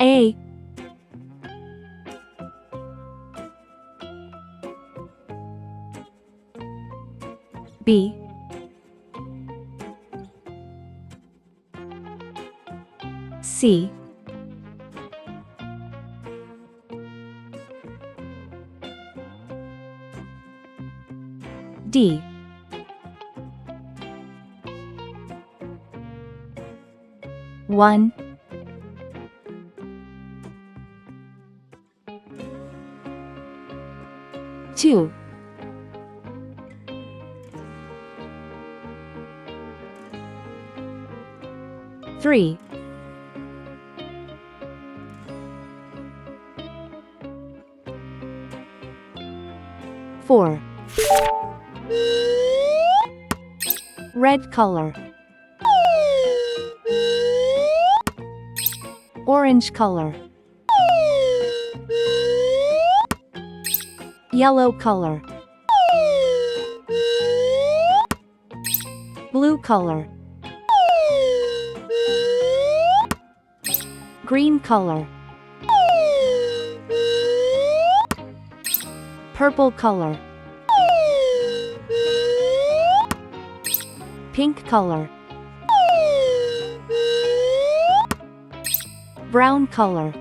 A, B, C, D. 1, 2, 3, 4. Red color. Orange color. Yellow color. Blue color. Green color. Purple color. Pink color. Brown color.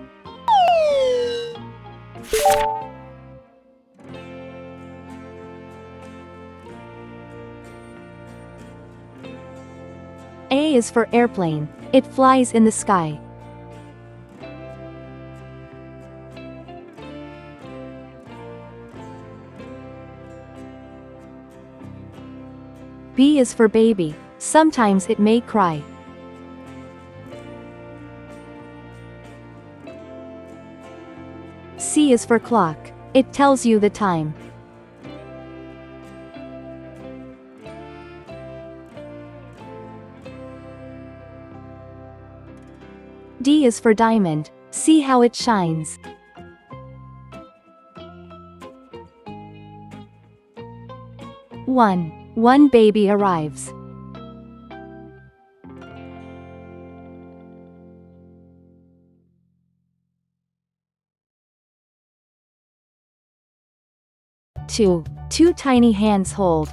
A is for airplane. It flies in the sky. B is for baby. Sometimes it may cry. C is for clock. It tells you the time. D is for diamond. See how it shines. One baby arrives. Two tiny hands hold.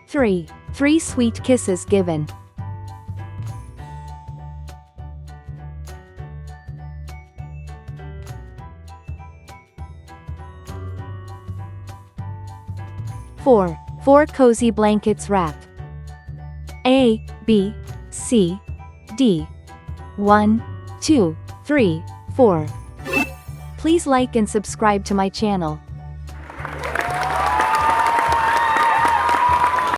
Three sweet kisses given. 4 cozy blankets wrap. A, B, C, D. 1, 2, 3, 4. Please like and subscribe to my channel.